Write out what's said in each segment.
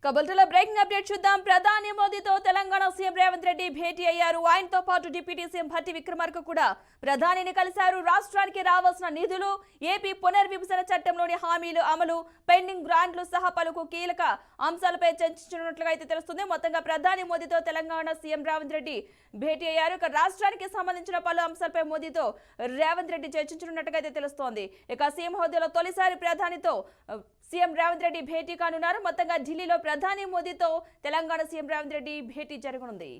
కబుల్టలో breaking update చూద్దాం. ప్రధాని మోదీతో తెలంగాణ సీఎం రేవంత్ రెడ్డి భేటీ అయ్యారు. ఆయనతో పాటు డిప్యూటీ సీఎం భట్టి విక్రమార్క కూడా ప్రధానిని కలిశారు. రాష్ట్రానికి రావాల్సిన నిధులు, ఏపీ పునర్విభజన చట్టంలోని హామీలు అమలు, పెండింగ్ గ్రాంట్లు సహా పలుకు కీలక అంశాలపై చర్చించనున్నట్లుగా అయితే తెలుస్తుంది. మొత్తంగా ప్రధాని మోదీతో తెలంగాణ సీఎం రేవంత్ రెడ్డి భేటీ అయ్యారు. ఇక రాష్ట్రానికి సంబంధించిన పలు అంశాలపై మోదీతో రేవంత్ రెడ్డి చర్చించనున్నట్టుగా అయితే తెలుస్తోంది. ఇక సీఎం హోదాలో తొలిసారి ప్రధానితో సీఎం రేవంత్ రెడ్డి భేటీ కానున్నారు. మొత్తంగా ఢిల్లీలో ప్రధాని మోదీతో తెలంగాణ సీఎం రేవంత్ రెడ్డి భేటీ జరగనుంది.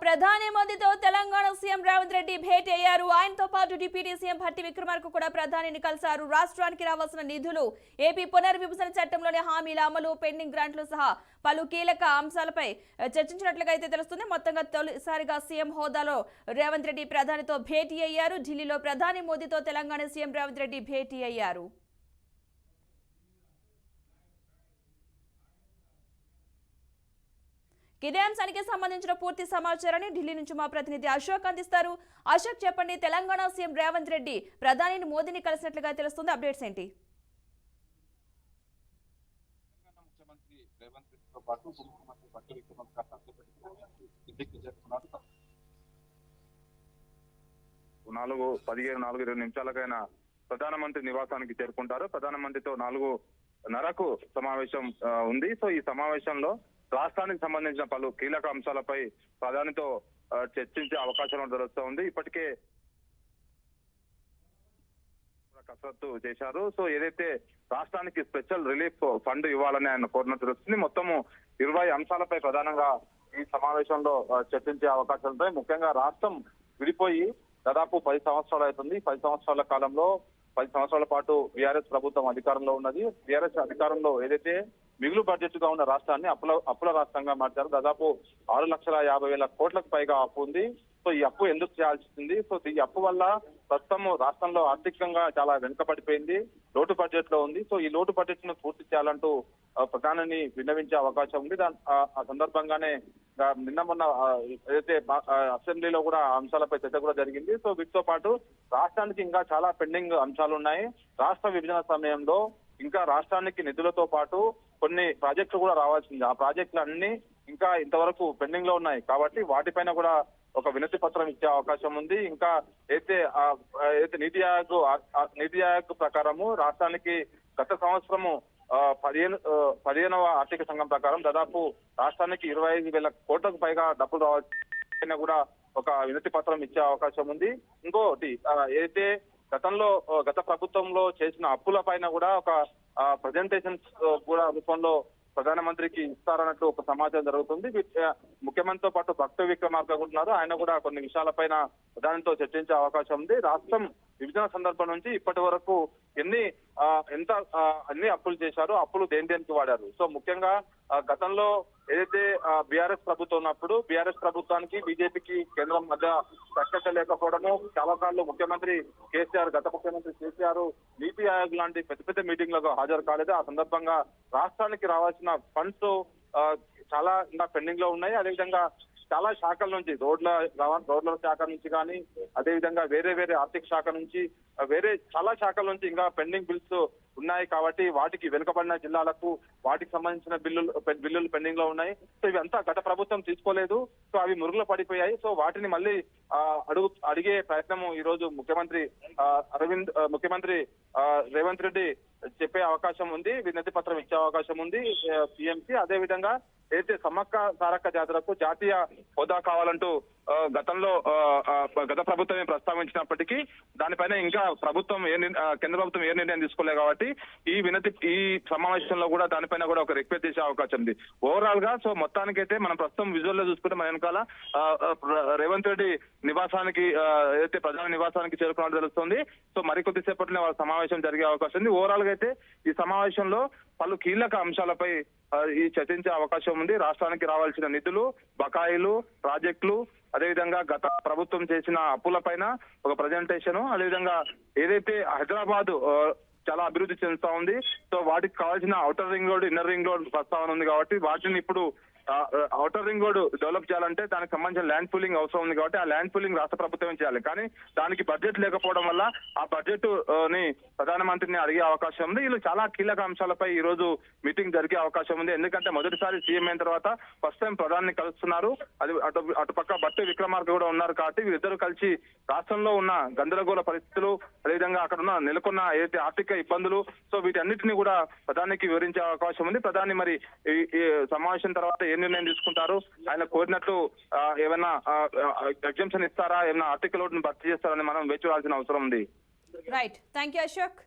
ప్రధాని మోదీతో తెలంగాణ సీఎం రేవంత్ రెడ్డి భేటీ అయ్యారు. ఆయనతో పాటు డిప్యూటీ సీఎం భట్టి విక్రమార్క కూడా ప్రధానిని కలిశారు. రాష్ట్రానికి రావాల్సిన నిధులు, ఏపీ పునర్విభజన చట్టంలోని హామీల అమలు, పెండింగ్ గ్రాంట్లు సహా పలు కీలక అంశాలపై చర్చించినట్లుగా అయితే తెలుస్తుంది. మొత్తంగా తొలిసారిగా సీఎం హోదాలో రేవంత్ రెడ్డి ప్రధానితో భేటీ అయ్యారు. ఢిల్లీలో ప్రధాని మోదీతో తెలంగాణ సీఎం రేవంత్ రెడ్డి భేటీ అయ్యారు. ఇదే అంశానికి సంబంధించిన పూర్తి సమాచారాన్ని ఢిల్లీ నుంచి మా ప్రతినిధి అశోక్ అందిస్తారు. అశోక్, చెప్పండి, తెలంగాణ సీఎం రేవంత్ రెడ్డి ప్రధాని మోదీని కలిసినట్లుగా తెలుస్తుంది. అప్డేట్స్ ఏంటి? ముఖ్యమంత్రి రేవంత్ రెడ్డితో పాటు ఉప ముఖ్యమంత్రి భట్టి విక్రమార్క ఢిల్లీకి చేరుకున్నారు. 4:15 నిమిషాలకైనా ప్రధానమంత్రి నివాసానికి చేరుకుంటారు. ప్రధానమంత్రితో 4:30కు సమావేశం ఉంది. సో ఈ సమావేశంలో రాష్ట్రానికి సంబంధించిన పలు కీలక అంశాలపై ప్రధానితో చర్చించే అవకాశం దొరుకుతుంది. ఇప్పటికే కసరత్తు చేశారు. సో ఏదైతే రాష్ట్రానికి స్పెషల్ రిలీఫ్ ఫండ్ ఇవ్వాలని ఆయన కోరినట్టు తెలుస్తుంది. మొత్తము 20 అంశాలపై ప్రధానంగా ఈ సమావేశంలో చర్చించే అవకాశం ఉంటాయి. ముఖ్యంగా రాష్ట్రం విడిపోయి దాదాపు 10 సంవత్సరాలు అవుతుంది. 10 సంవత్సరాల కాలంలో 10 సంవత్సరాల పాటు బీఆర్ఎస్ ప్రభుత్వం అధికారంలో ఉన్నది. బీఆర్ఎస్ అధికారంలో ఏదైతే మిగులు బడ్జెట్ గా ఉన్న రాష్ట్రాన్ని అప్పుల రాష్ట్రంగా మార్చారు. దాదాపు 6,50,000 కోట్లకు పైగా అప్పు ఉంది. సో ఈ అప్పు ఎందుకు చేయాల్సింది? సో ఈ అప్పు వల్ల ప్రస్తుతం రాష్ట్రంలో ఆర్థికంగా చాలా వెనుకబడిపోయింది, లోటు బడ్జెట్ లో ఉంది. సో ఈ లోటు బడ్జెట్ ను పూర్తి చేయాలంటూ ప్రధానిని విన్నవించే అవకాశం ఉంది. ఆ సందర్భంగానే మొన్న ఏదైతే అసెంబ్లీలో కూడా అంశాలపై చర్చ కూడా జరిగింది. సో వీటితో పాటు రాష్ట్రానికి ఇంకా చాలా పెండింగ్ అంశాలు ఉన్నాయి. రాష్ట్ర విభజన సమయంలో ఇంకా రాష్ట్రానికి నిధులతో పాటు కొన్ని ప్రాజెక్టులు కూడా రావాల్సింది. ఆ ప్రాజెక్టులు అన్ని ఇంకా ఇంతవరకు పెండింగ్ లో ఉన్నాయి. కాబట్టి వాటిపైన కూడా ఒక వినతి పత్రం ఇచ్చే అవకాశం ఉంది. ఇంకా అయితే నీతి ఆయోగ్ ప్రకారము రాష్ట్రానికి గత సంవత్సరము 15వ ఆర్థిక సంఘం ప్రకారం దాదాపు రాష్ట్రానికి 25,000 కోట్లకు పైగా డబ్బులు రావాల్సిన కూడా ఒక వినతి పత్రం ఇచ్చే అవకాశం ఉంది. ఇంకోటి ఏదైతే గత ప్రభుత్వంలో చేసిన అప్పుల పైన కూడా ఒక ప్రజెంటేషన్స్ కూడా రూపంలో ప్రధానమంత్రికి ఇస్తారన్నట్టు ఒక సమాచారం జరుగుతుంది. ముఖ్యమంత్రితో పాటు భట్టి విక్రమార్క ఉన్నారు. ఆయన కూడా కొన్ని విషయాలపైన ప్రధానితో చర్చించే అవకాశం ఉంది. రాష్ట్రం విభజన సందర్భం నుంచి ఇప్పటి వరకు అన్ని అప్పులు చేశారు, అప్పులు దేనికి వాడారు. సో ముఖ్యంగా గతంలో ఏదైతే బీఆర్ఎస్ ప్రభుత్వం ఉన్నప్పుడు బీఆర్ఎస్ ప్రభుత్వానికి బీజేపీకి కేంద్రం మధ్య సఖ్యత లేకపోవడము, చాలా సార్లు గత ముఖ్యమంత్రి కేసీఆర్ నీతి ఆయోగ్ లాంటి పెద్ద మీటింగ్లకు హాజరు కాలేదు. ఆ సందర్భంగా రాష్ట్రానికి రావాల్సిన ఫండ్స్ చాలా ఇంకా పెండింగ్ లో ఉన్నాయి. అదేవిధంగా చాలా శాఖల నుంచి రోడ్ల శాఖ నుంచి కానీ, అదేవిధంగా వేరే ఆర్థిక శాఖ నుంచి చాలా శాఖల నుంచి ఇంకా పెండింగ్ బిల్స్ ఉన్నాయి. కాబట్టి వాటికి వెనుకబడిన జిల్లాలకు వాటికి సంబంధించిన బిల్లులు పెండింగ్ లో ఉన్నాయి. సో ఇవంతా గత ప్రభుత్వం తీసుకోలేదు. సో అవి మురుగులో పడిపోయాయి. సో వాటిని మళ్ళీ అడిగే ప్రయత్నం ఈ రోజు ముఖ్యమంత్రి రేవంత్ రెడ్డి చెప్పే అవకాశం ఉంది. వినతి పత్రం ఇచ్చే అవకాశం ఉంది సీఎంకి. అదే విధంగా అయితే సమ్మక్క సారక్క జాతరకు జాతీయ హోదా కావాలంటూ గత ప్రభుత్వమే ప్రస్తావించినప్పటికీ దానిపైన ఇంకా కేంద్ర ప్రభుత్వం ఏ నిర్ణయం తీసుకోలేదు. కాబట్టి ఈ సమావేశంలో కూడా దానిపైన కూడా ఒక రిక్వెస్ట్ చేసే అవకాశం ఉంది. ఓవరాల్ గా సో మొత్తానికైతే మనం ప్రస్తుతం విజువల్ లో చూసుకుంటే మన వెనకాల రేవంత్ రెడ్డి నివాసానికి ఏదైతే ప్రధాని నివాసానికి చేరుకున్నట్టు తెలుస్తుంది. సో మరికొద్దిసేపట్లో వాళ్ళ సమావేశం జరిగే అవకాశం ఉంది. ఓవరాల్ గా అయితే ఈ సమావేశంలో పలు కీలక అంశాలపై ఈ చర్చించే అవకాశం ఉంది. రాష్ట్రానికి రావాల్సిన నిధులు, బకాయిలు, ప్రాజెక్టులు, అదేవిధంగా గత ప్రభుత్వం చేసిన అప్పుల పైన ఒక ప్రజెంటేషన్, అదేవిధంగా ఏదైతే హైదరాబాద్ చాలా అభివృద్ధి చెందుతా ఉంది, సో వాటికి కావాల్సిన outer ring road, inner ring road ప్రస్తావన ఉంది కాబట్టి వాటిని ఇప్పుడు ఔటర్ రింగ్ రోడ్ డెవలప్ చేయాలంటే దానికి సంబంధించిన ల్యాండ్ పూలింగ్ అవసరం ఉంది కాబట్టి ఆ ల్యాండ్ పూలింగ్ రాష్ట్ర ప్రభుత్వం చేయాలి. కానీ దానికి బడ్జెట్ లేకపోవడం వల్ల ఆ బడ్జెట్ ని ప్రధానమంత్రిని అడిగే అవకాశం ఉంది. వీళ్ళు చాలా కీలక అంశాలపై ఈ రోజు మీటింగ్ జరిగే అవకాశం ఉంది. ఎందుకంటే మొదటిసారి సీఎం అయిన తర్వాత ఫస్ట్ టైం ప్రధాని కలుస్తున్నారు. అది అటుపక్క బట్టి విక్రమార్క కూడా ఉన్నారు కాబట్టి వీరిద్దరూ కలిసి రాష్ట్రంలో ఉన్న గందరగోళ పరిస్థితులు, అదేవిధంగా అక్కడ ఉన్న నెలకొన్న ఏదైతే ఆర్థిక ఇబ్బందులు, సో వీటన్నిటిని కూడా ప్రధానికి వివరించే అవకాశం ఉంది. ప్రధాని మరి ఈ సమావేశం తర్వాత ఏ నిర్ణయం తీసుకుంటారు, ఆయన కోరినట్లు ఏమైనా ఎగ్జామ్షన్ ఇస్తారా, ఏమైనా ఆర్టికల్ భర్తీ చేస్తారని మనం వేచి చూడాల్సిన అవసరం ఉంది. Right, thank you Ashok.